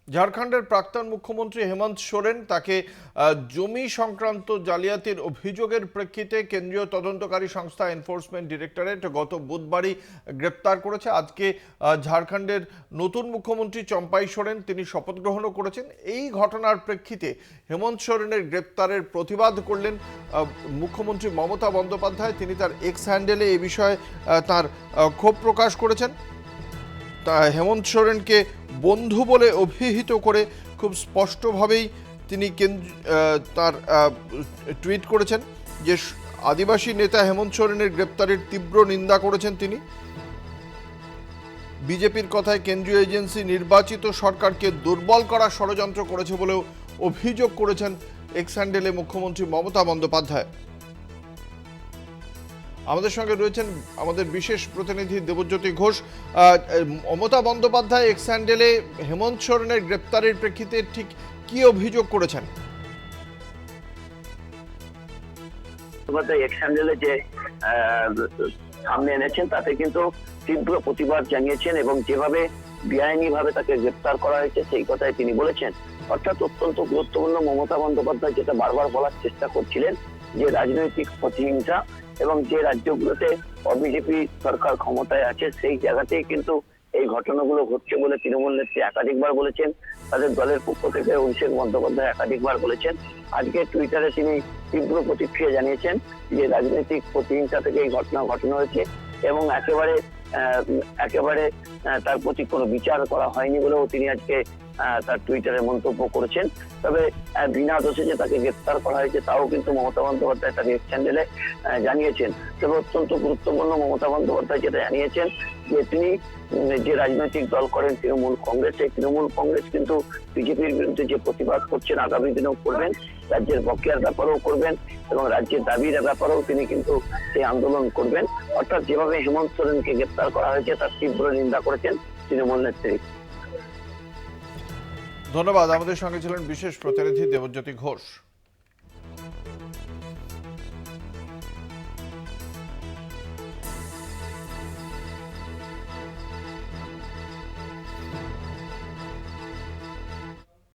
ঝাড়খণ্ডের প্রাক্তন মুখ্যমন্ত্রী হেমন্ত সোরেন তাকে জমি সংক্রান্ত জালিয়াতির অভিযোগের প্রেক্ষিতে কেন্দ্রীয় তদন্তকারী সংস্থা এনফোর্সমেন্ট ডিরেক্টরেট গত বুধবারই গ্রেপ্তার করেছে। আজকে ঝাড়খণ্ডের নতুন মুখ্যমন্ত্রী চম্পাই সোরেন তিনি শপথ গ্রহণও করেছেন। এই ঘটনার প্রেক্ষিতে হেমন্ত সোরেনের গ্রেপ্তারের প্রতিবাদ করলেন মুখ্যমন্ত্রী মমতা বন্দ্যোপাধ্যায়। তিনি তার এক্স হ্যান্ডেলে এ বিষয়ে তার ক্ষোভ প্রকাশ করেছেন। হেমন্ত সোরেনকে বন্ধু বলে অভিহিত করে খুব স্পষ্টভাবেই তিনি তার টুইট করেছেন যে আদিবাসী নেতা হেমন্ত সোরেনের গ্রেপ্তারের তীব্র নিন্দা করেছেন তিনি। বিজেপির কথায় কেন্দ্রীয় এজেন্সি নির্বাচিত সরকারকে দুর্বল করার ষড়যন্ত্র করেছে বলেও অভিযোগ করেছেন এক্স হ্যান্ডেলে মুখ্যমন্ত্রী মমতা বন্দ্যোপাধ্যায়। আমাদের সঙ্গে রয়েছেন আমাদের বিশেষ প্রতিনিধি দেবজ্যোতি ঘোষ। মমতা বন্দ্যোপাধ্যায় এক্স হ্যান্ডেলে হেমন্ত সোরেনের গ্রেপ্তারের প্রেক্ষিতে ঠিক কি অভিযোগ করেছেন? এক্স হ্যান্ডেলে যে সামনে এনেছেন তাতে কিন্তু তীব্র প্রতিবাদ জানিয়েছেন এবং যেভাবে বেআইনি ভাবে তাকে গ্রেপ্তার করা হয়েছে সেই কথাই তিনি বলেছেন। অর্থাৎ অত্যন্ত গুরুত্বপূর্ণ, মমতা বন্দ্যোপাধ্যায় যেটা বারবার বলার চেষ্টা করছিলেন যে রাজনৈতিক প্রতিহিংসা এবং যে রাজ্যগুলোতে বিজেপি সরকার ক্ষমতায় আছে সেই জায়গাতেই কিন্তু এই ঘটনাগুলো ঘটছে বলে তৃণমূল নেত্রী একাধিকবার বলেছেন। তাদের দলের পক্ষ থেকে অভিষেক বন্দ্যোপাধ্যায় একাধিকবার বলেছেন। আজকে টুইটারে তিনি তীব্র প্রতিক্রিয়া জানিয়েছেন যে রাজনৈতিক প্রতিহিংসা থেকে এই ঘটনা ঘটানো হয়েছে এবং একেবারে তার প্রতি কোনো বিচার করা হয়নি বলেও তিনি আজকে তার টুইটারে মন্তব্য করেছেন। তবে বিনা দোষে যে তাকে গ্রেপ্তার করা হয়েছে তাও কিন্তু মমতা বন্দ্যোপাধ্যায় তার এক্স হ্যান্ডেলে জানিয়েছেন। তবে অত্যন্ত গুরুত্বপূর্ণ, মমতা বন্দ্যোপাধ্যায় যেটা জানিয়েছেন যে তিনি যে রাজনৈতিক দল করেন তৃণমূল কংগ্রেস, এই তৃণমূল কংগ্রেস কিন্তু বিজেপির বিরুদ্ধে যে প্রতিবাদ করছেন আগামী দিনেও করবেন, রাজ্যের বকেয়ার ব্যাপারেও করবেন এবং রাজ্যের দাবির ব্যাপারেও তিনি কিন্তু সেই আন্দোলন করবেন। অর্থাৎ যেভাবে হেমন্ত সোরেনকে গ্রেপ্তার করা হয়েছে তার তীব্র নিন্দা করেছেন তৃণমূল নেত্রী। ধন্যবাদ। আমাদের সঙ্গে ছিলেন বিশেষ প্রতিনিধি দেবজ্যোতি ঘোষ।